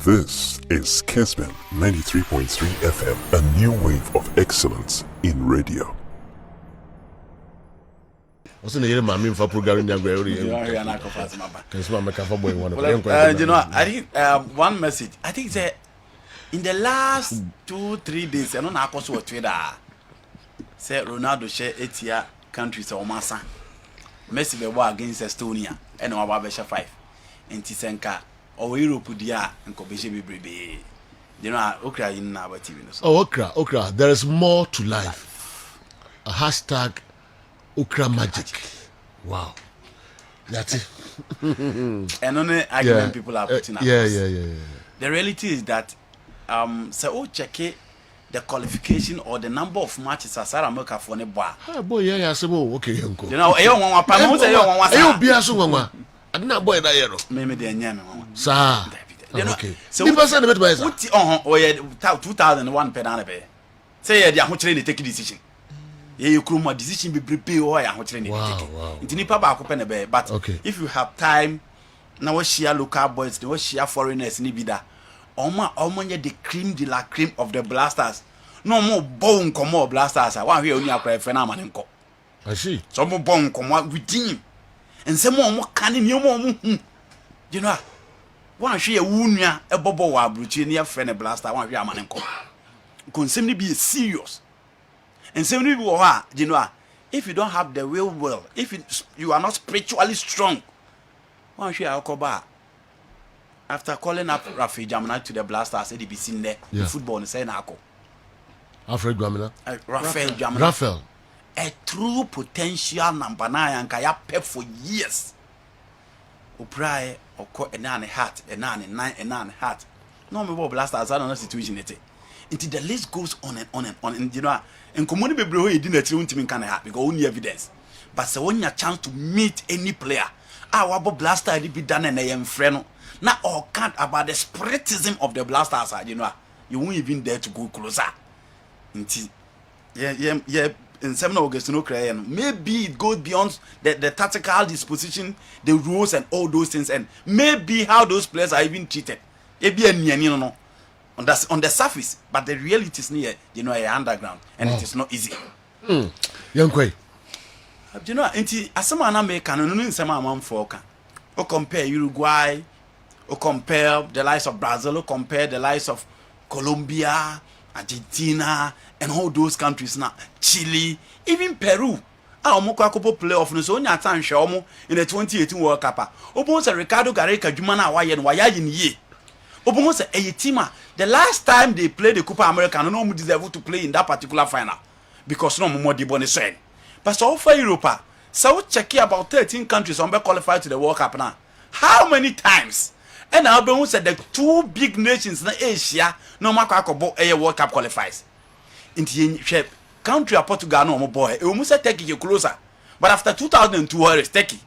This is Kessben 93.3 FM, a new wave of excellence in radio. What's the name of my program? You know, I think one message. I think that in the last 2-3 days, I don't know how to Twitter. Say Ronaldo share 8 year countries or Massa. Messi be war against Estonia and Wabasha 5. And Tisenka or Europe dia and Kobeshi be. You know, Okra in our TV. Oh, Okra. There is more to life. A hashtag Okra magic. Wow. That's it. And only argument people are putting up. Yeah. The reality is that so check it, the qualification or the number of matches as America for the bar. Ah boy, yeah, okay, uncle. You know, I don't want to say you want to. You be a so I didn't boy that yellow. Maybe the nyame. Sir. Okay. So the person a bit by 2001 penana be. Say they are to take decision. You could my decision be prepare or I want to take. Wow. It's nipa ba ko pen be, but if you have time now we share local boys, we share foreigners ni bida. Oma the cream de la cream of the blasters. No more bone come more blasters. One here only a phenomenon. I see. Some more bone come within. And some more canning you more. You know, one share wunya a bobo wa bruchinia friend a blaster, one here man. Concern be serious. And some people are, you know, if you don't have the will, if you are not spiritually strong, one share alcoba. After calling up Rafael Jamina to the Blasters, he be seen there. The football is saying Ako. Rafael Jamina. Rafael Jamina. Rafael. A true potential number 9 and Kaya pep for years. Upray or caught a 9 hat, a 9 and 9 and 9 hat. No more Blasters are not a situation. Until the list goes on and on and on. And you know, and community bro, he didn't tell him can have because only evidence. But so when you chance to meet any player, our Blaster be done and I am friend. Now all can't about the spiritism of the blasters, you know, you won't even dare to go closer. Yeah. In 7 August, no crying. Maybe it goes beyond the tactical disposition, the rules and all those things, and maybe how those players are even treated. Maybe on the surface, but the reality is near, you know, underground, and it is not easy. Young Quay. You know, as someone American, no in some amount for or compare Uruguay. Or compare the likes of Brazil, or compare the likes of Colombia, Argentina, and all those countries now, Chile, even Peru. Our Mokako playoff no so nya tan hwe in the 2018 World Cup. Obo say Ricardo Gareca Jumana why in ye. Obo say a team the last time they played the Copa America no more deserve to play in that particular final because no more the bonus sign. But so for Europe, so check about 13 countries on be qualified to the World Cup now. How many times? And now be said the 2 big nations in Asia no matter a World Cup qualifies. In the shape country of Portugal no more boy. It almost take you closer. But after 2002 where is Turkey.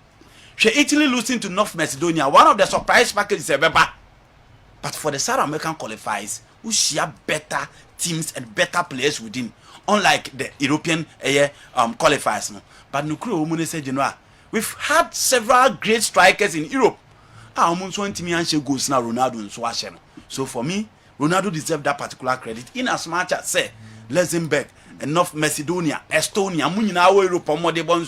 She Italy losing to North Macedonia. One of the surprise packages ever. But for the South American qualifies, we share better teams and better players within. Unlike the European qualifiers. No. But Nukuru Umune said, you know, we've had several great strikers in Europe. Almost 20 million goals now Ronaldo and Swashen. So for me, Ronaldo deserves that particular credit. In as much as say Luxembourg and North Macedonia, Estonia, Munina, Europe, more de bon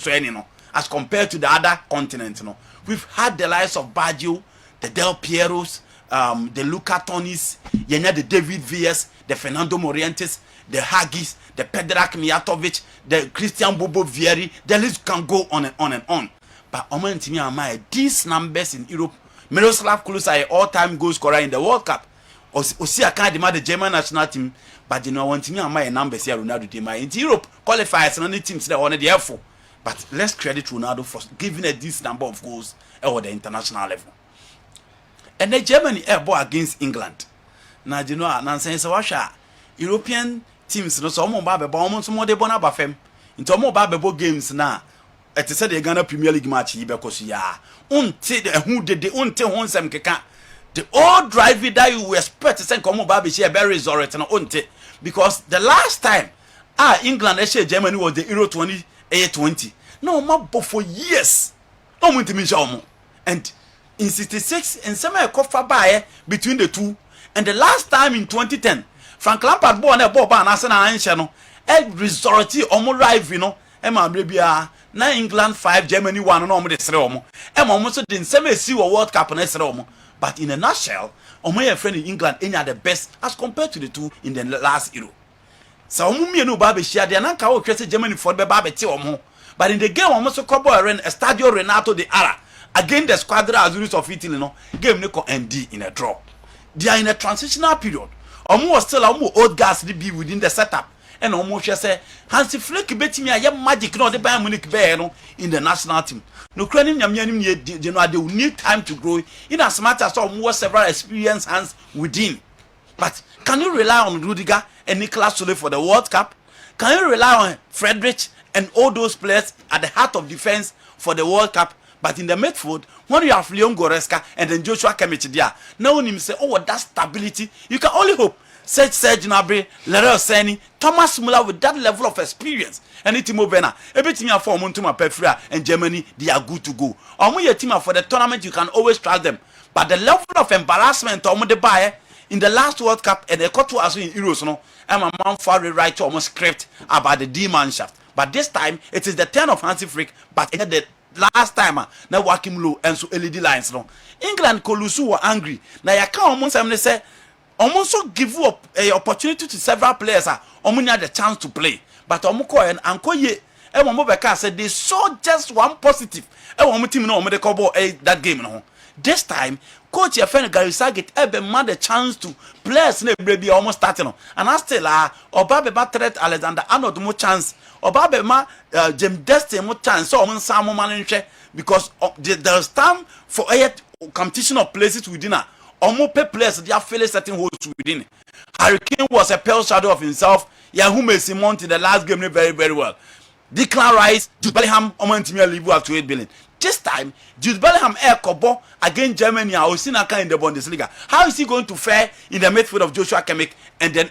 as compared to the other continents. We've had the likes of Baggio, the Del Pieros, the Luca Tonis, the David Villas, the Fernando Morientes, the Haggis, the Pedrak Mijatovic, the Christian Bobo Vieri. The list can go on and on and on. But these numbers in Europe. Miroslav Klose, all-time goal scorer in the World Cup. Osia can't demand the German national team, but you know, one team my numbers here, Ronaldo team. In Europe, qualifiers and only teams that on the airful. But let's credit Ronaldo for giving this number of goals at the international level. And the Germany airball against England. Now, you know, I'm saying so. European teams, no, so almost more de bona bafem. Into more Bible games now. It is the Ghana Premier League match because until who did the until Honsam Keka. The old driver that you expect to send Komo Babi share very resurrect and until because the last time England actually Germany was the Euro 2020. No more for years. No and in 66 and some coffee by between the two And the last time in 2010, Frank Lampard bought a ball ban as an answer. A resort omo rival, you know, Emma Bribia, na England 5, Germany 1, and almost the Sreomo. Emma almost didn't semi see a World Cup and Sreomo. But in a nutshell, Omo friend in England any are the best as compared to the two in the last Euro. So Omo no Babe share the Nanka or Germany for the Babe Omo. But in the game, almost Cobo ran a Stadio Renato de Ara against the Squadra Azuris of Italy, no game Nico ND in a draw. They are in a transitional period. Omo was still old gas to be within the setup. And almost say Hansi Flick bet me a magic no the Bayern Munich bear no in the national team. No craning they will need time to grow in as much as almost several experienced hands within. But can you rely on Rudiger and Nicolas Sule for the World Cup? Can you rely on Frederick and all those players at the heart of defense for the World Cup? But in the midfield, when you have Leon Goretzka and then Joshua Kimmich there, no one say, oh, that stability. You can only hope. Serge Gnabry, Leroy Sané, Thomas Müller with that level of experience, and Timo Werner. Every team for Montuma Pefria and Germany, they are good to go. Your team for the tournament, you can always trust them. But the level of embarrassment the buyer in the last World Cup and the quarter as in Euros, no, I'm a man for the right to almost script about the D-Mannschaft. But this time it is the turn of Hansi Flick, but it the last time now Joachim Low and so LED lines no. England Kolusu were angry. Now you can't almost say almost give up a opportunity to several players had the chance to play. But and Ankoye Beka said they saw just one positive. Team no they call that game no. This time coach your friend Gary Saget had the chance to players be almost starting and I still Obabe threat Alexander Arnold more chance Obabe James Destin more chance so Samu Manche because there's time for a competition of places within her. Almost players they are feeling certain holes within. Harry Kane was a pale shadow of himself. Yahume Simon in the last game very, very well. Declan Rice, Jude Bellingham, Omantimia Libu up to 8 billion. This time, Jude Bellingham Air Kobo against Germany or Sinaka in the Bundesliga. How is he going to fare in the midfield of Joshua Kimmich and then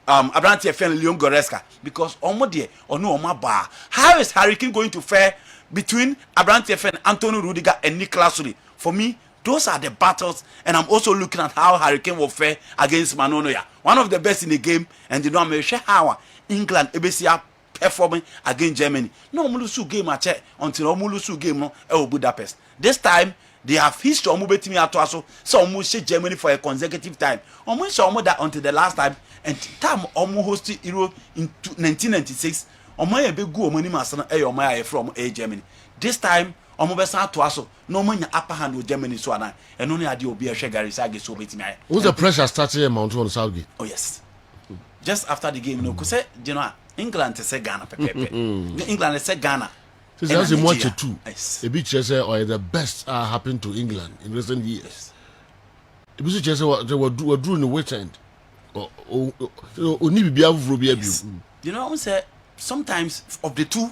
Abrante and Leon Goretzka? Because Omodie or no Omaba. How is Harry Kane going to fare between Abrante and Antonio Rudiger and Nicolas Sule? For me, those are the battles, and I'm also looking at how Harry Kane will fare against Manonoya. One of the best in the game, and you know I'm sure how England ABCA performing against Germany. No Mulusu game at until Mulusu game no Budapest. This time they have history betting at also so almost Germany for a consecutive time. Almost that until the last time and time almost hosted Euro in 1996. Omoye be go money masana Omoye from Germany. This time Omobesa to also no money upper hand with Germany so and only adi obi a Gary Saget so betting. Who's the pressure starting in Mount Southgate? Oh yes. Just after the game, you know, because you know England to say Ghana, England to say Ghana. So that's in watch too. A bit chess or the best happened to England in recent years. A bit chess what they were doing the weekend. Only be yes. You know, say sometimes of the two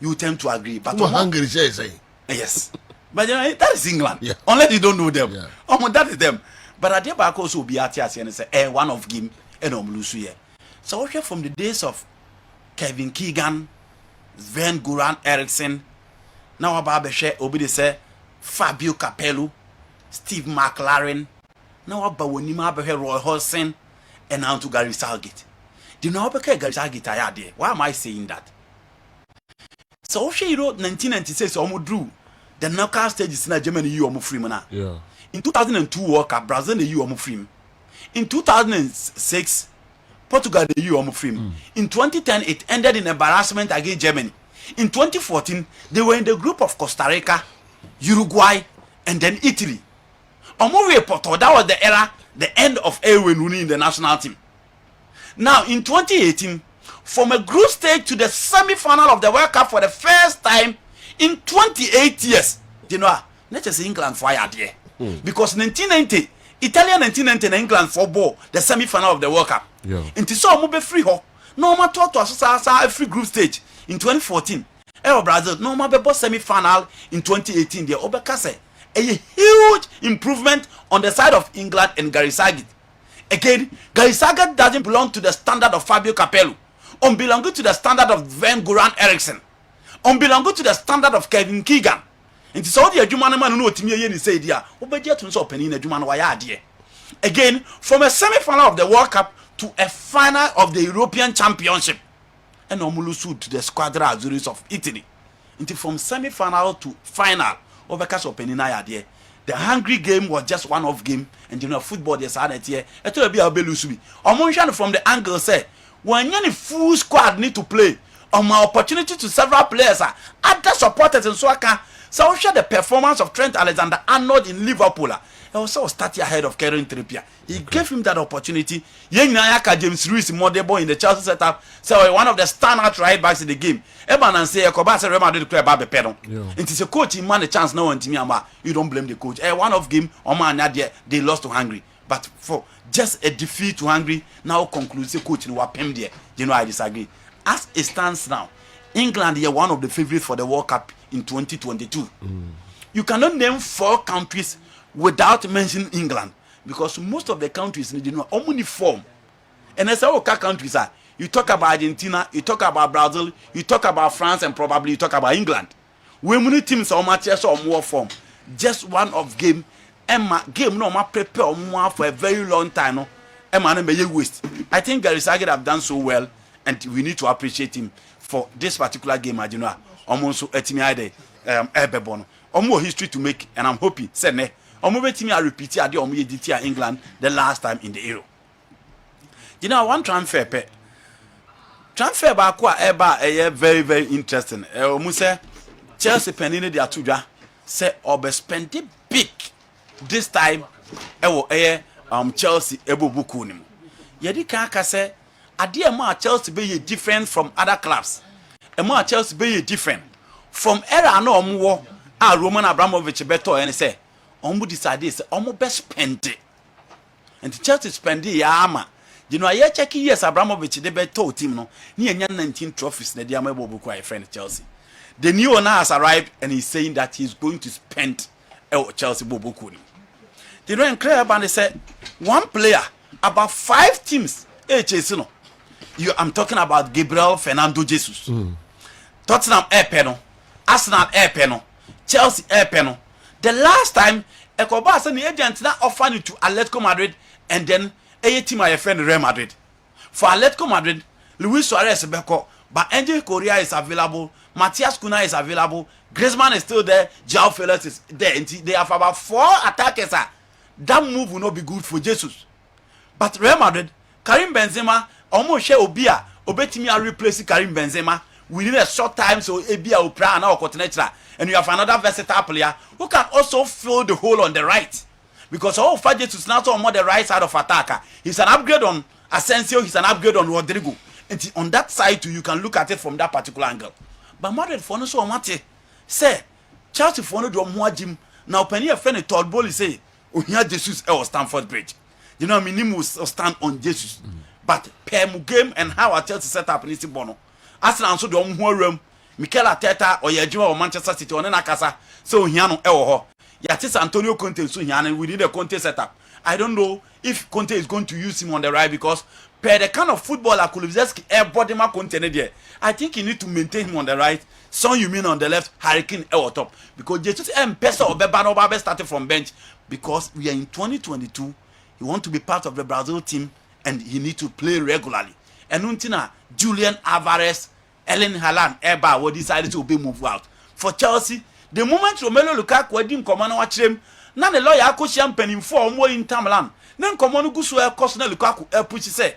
you tend to agree, but hungry say yes. But you know that is England. Yeah. Unless you don't know them. Yeah. That is them. But I think also be at and say one of game and Omlusu. So from the days of Kevin Keegan, Sven Goran Eriksson, now Babeshe Obide say Fabio Capello, Steve McLaren, now Bawonima Behe Roy Hodgson, and now to Gary Southgate. Do you know how Gary Southgate I there? Why am I saying that? So she wrote 1996 almost drew the knockout stages in Germany you almost free mana. Yeah. In 2002 World Cup, Brazil you almost free. In 2006 Portugal the EU almost free. In 2010 it ended in embarrassment against Germany. In 2014 they were in the group of Costa Rica, Uruguay, and then Italy. That was the era, the end of Erwin Rooney in the national team. Now in 2018, from a group stage to the semi-final of the World Cup for the first time in 28 years, you know, not just England fired there. Because 1990, Italia 1990 and England football the semi-final of the World Cup. Yeah. Until so move free ho. No matter talk to us a free group stage in 2014. Brazil no matter semi-final in 2018 there Obekase. A huge improvement on the side of England and Gary Southgate. Again, Gary Southgate doesn't belong to the standard of Fabio Capello. Belonging to the standard of Sven Goran Eriksson. Belonging to the standard of Kevin Keegan. And it's all the Juman man who know to me and say, dear, Obedia to so penny in a Juman Wayadie. Again, from a semi-final of the World Cup to a final of the European Championship. And Omulusu to the Squadra Azuris of Italy. Until from semi-final to final, over cash opening idea. The Hungary game was just one-off game, and you know football they started here. It will be a belusubi. Omunjan from the angle say, when any full squad need to play, on my opportunity to several players are other supporters in Swaka. So share the performance of Trent Alexander-Arnold in Liverpool. He also started ahead of Kerm Trippier. He gave him that opportunity. Yenayaka James Ruiz Modebo in the Chelsea setup. So one of the standout right backs in the game. Eban and say Kobasa Real Madrid declare Babe Pedon. It is a coach he man a chance no one to me. You don't blame the coach. One of game Oman Nadia they lost to Hungary. But for just a defeat to Hungary, now concludes the coach in Wapem there. You know I disagree. As it stands now, England are one of the favorites for the World Cup in 2022. You cannot name 4 countries without mentioning England, because most of the countries need only form. And as our countries are, you talk about Argentina, you talk about Brazil, you talk about France, and probably you talk about England. When many teams are much or more form, just one of game, Emma game no ma prepare more for a very long time. No, Emma no may waste. I think Gary Southgate have done so well, and we need to appreciate him for this particular game. You know, almost etimi ide more history to make, and I'm hoping say ne betimi a repeat ade yediti England the last time in the Euro. You know, one transfer ba ko eba very very interesting. Say Chelsea penine dia tudwa say obe spend big this time Chelsea ebobuku nim. Yedi kan aka say ade ma Chelsea be different from other clubs. Ma Chelsea be different from era na omwo Roman Abramovich beto and say omu decide say omu best spend it. And Chelsea spend it ama. You know, I check yes Abramovich de beto team no. Ni 19 trophies na dia mabo a friend Chelsea. The new owner has arrived and he's saying that he's going to spend Chelsea boboku. You know, incredible and they said one player about 5 teams. Chelsea no. I'm talking about Gabriel Fernando Jesus. Tottenham Air Arsenal Air Chelsea Air The last time Ekoba said the agent now offered it to Atletico Madrid and then a team my friend Real Madrid. For Atletico Madrid, Luis Suarez Beko, but Angel Correa is available, Matias Cunha is available, Griezmann is still there, João Felix is there. And they have about 4 attackers. That move will not be good for Jesus. But Real Madrid, Karim Benzema, almost share Obia, Obetimi are replacing Karim Benzema within a short time, so Ebia Opra and our continental. And you have another versatile player who can also fill the hole on the right. Because all Fajet is now on the right side of attacker. He's an upgrade on Asensio, he's an upgrade on Rodrigo. And on that side too, you can look at it from that particular angle. But Madrid for no so much say Chelsea for no do more gym. Now penny a friend told Bolly say, oh here Jesus or Stamford Bridge. You know, Minimus stand on Jesus. But per game and how a Chelsea set up in this bono. Arsenal also do more room. Mikel Arteta or Yajima or Manchester City on Nakasa. So Hiano Ewo. Yatis Antonio Conte so Hiano we need a Conte setup. I don't know if Conte is going to use him on the right because per the kind of footballer Kulusevski Bodima Conte there. I think you need to maintain him on the right. Son you mean on the left, Hurricane Ewo top. Because Jesus Pesa or Bebano Babe started from bench. Because we are in 2022. He want to be part of the Brazil team and he need to play regularly. And Untina, Julian Alvarez, Ellen Haaland, Eba will decided to be moved out. For Chelsea, the moment Romelu Lukaku wedim command watch him, na the lawyer ko champagne for more in Milan. Then command go so cost na Lukaku push say.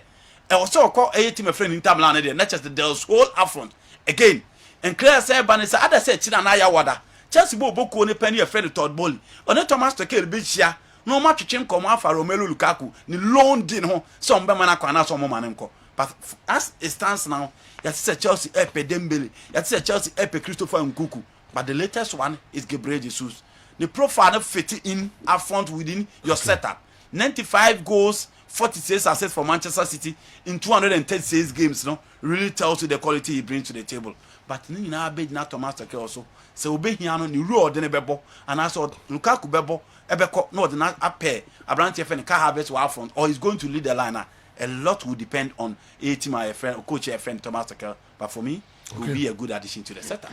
E also call a team a friend in Milan there, not just the Dels whole affront. Again, and Claire say Banisa other say China na ya wada. Chelsea bo boko ne penny a friend Todd Bowley. On Thomas Tuchel be here. No match chem command for Romelu Lukaku. Ni loan din ho some be mana kwana some man nko. But as it stands now, you see Chelsea Epe Dembele, you see Chelsea Epe Christopher Nkunku. But the latest one is Gabriel Jesus. The profile fit in up front within your setup. 95 goals, 46 assists for Manchester City in 236 games. No, really tells you the quality he brings to the table. But you know, be not Thomas Tuchel also. So be here no ni rule ordinary bebo, and I saw Lukaku bebo ebeko no ordinary pair. Abrante FN can have it to up front, or he's going to lead the liner. A lot will depend on a team, my friend, or coach, a friend, Thomas Tuchel. But for me, it will be a good addition to the setup.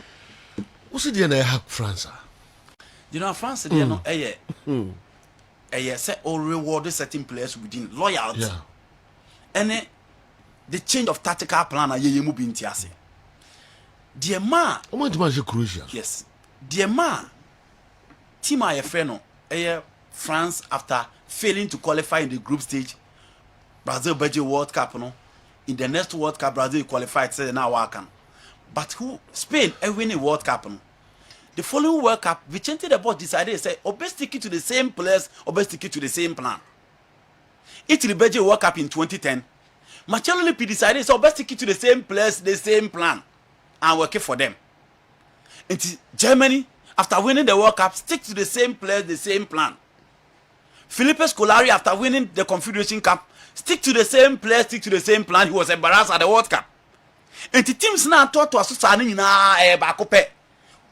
What's the DNA have France? You know, France, you know, yes, say or reward certain players within loyalty. Yeah. And the change of tactical plan ye mu binti ase. Dear ma, Crucial. yes. Dear ma, team I friend no, France after failing to qualify in the group stage, Brazil Belgium World Cup no. In the next World Cup, Brazil qualified, say now working. But who Spain win a World Cup no. The following World Cup, Vicente the board decided to say, best stick it to the same players, best stick it to the same plan. Italy Belgium World Cup in 2010. Marcello Lippi decided so best stick it to the same players, the same plan, and working for them. And Germany, after winning the World Cup, stick to the same players, the same plan. Felipe Scolari, after winning the Confederation Cup, stick to the same players, stick to the same plan. He was embarrassed at the World Cup. And the teams now thought to us, back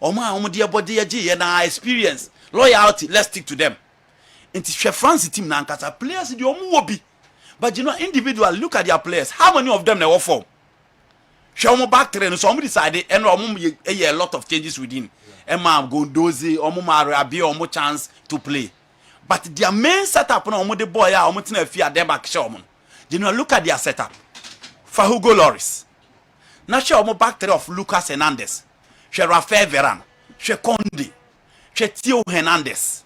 omo dear body na experience, loyalty, let's stick to them. And the France team now players the omo wobi. But you know, individual, look at their players. How many of them they were for? Show back train, somebody decided and a lot of changes within. Emma Gondozi, Omo Marabi, Omo chance to play. But their main setup no omo the boy omo tina fear them back show. You know, look at their setup. For Hugo Lloris. Now show omo back three of Lucas Hernandez. She Rafael Varane. She Conde. She Theo Hernandez.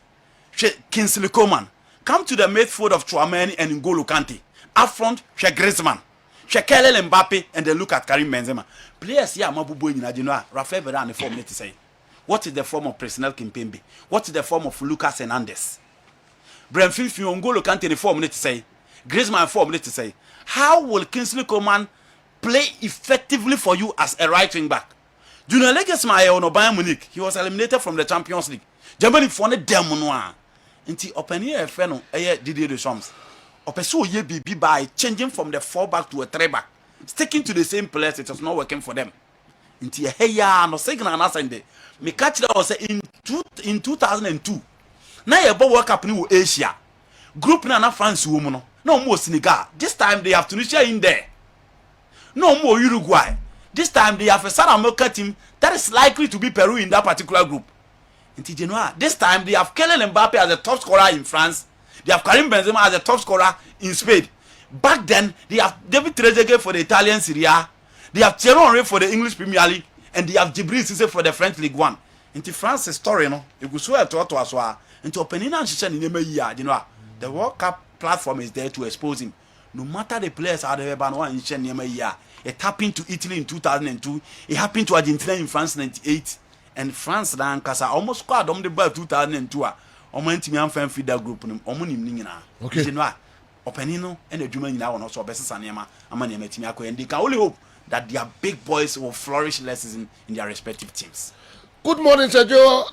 She Kingsley Coman. Come to the midfield of Chouameni and N'Golo Kante. Up front, she Griezmann. She Kylian Mbappe and then look at Karim Benzema. Players here mabubu in you know Rafael Varane the form to say. What is the form of Presnel Kimpembe? What is the form of Lucas Hernandez? Brentford N'Golo Kante the form to say. Griezmann form to say. How will Kingsley Coman play effectively for you as a right wing back? Junior Legesma on Bayern Munich, he was eliminated from the Champions League. Germany for the Demonoir. Inti opening a feno Didier Deschamps. Opeso ye be by changing from the 4 back to a 3 back. Sticking to the same place, it was not working for them. Inti hey ya no signal na sende. Me catch that was in 2002. Now you World Cup in Asia. Group na France woman. No more Senegal. This time they have Tunisia in there. No more Uruguay. This time they have a South American team that is likely to be Peru in that particular group. This time they have Kylian Mbappe as the top scorer in France. They have Karim Benzema as the top scorer in Spain. Back then they have David Trezeguet for the Italian Serie A. They have Thierry Henry for the English Premier League, and they have Djibril Cissé for the French League 1. Into France's story, no, you go so to as well. Into opening and shisha in the the World Cup platform is there to expose him. No matter the players are there, but one in it happened to Italy in 2002. It happened to Argentina in France 98. And France dan kasa almost squad the ball 2002. Omo ntimi amfan feed that group no omo nim ni nyina. Okay. You know, opening no and adwuma nyina won so obesesa nema ama nema timi akoye. And they can only hope that their big boys will flourish less in their respective teams. Good morning, Sergio.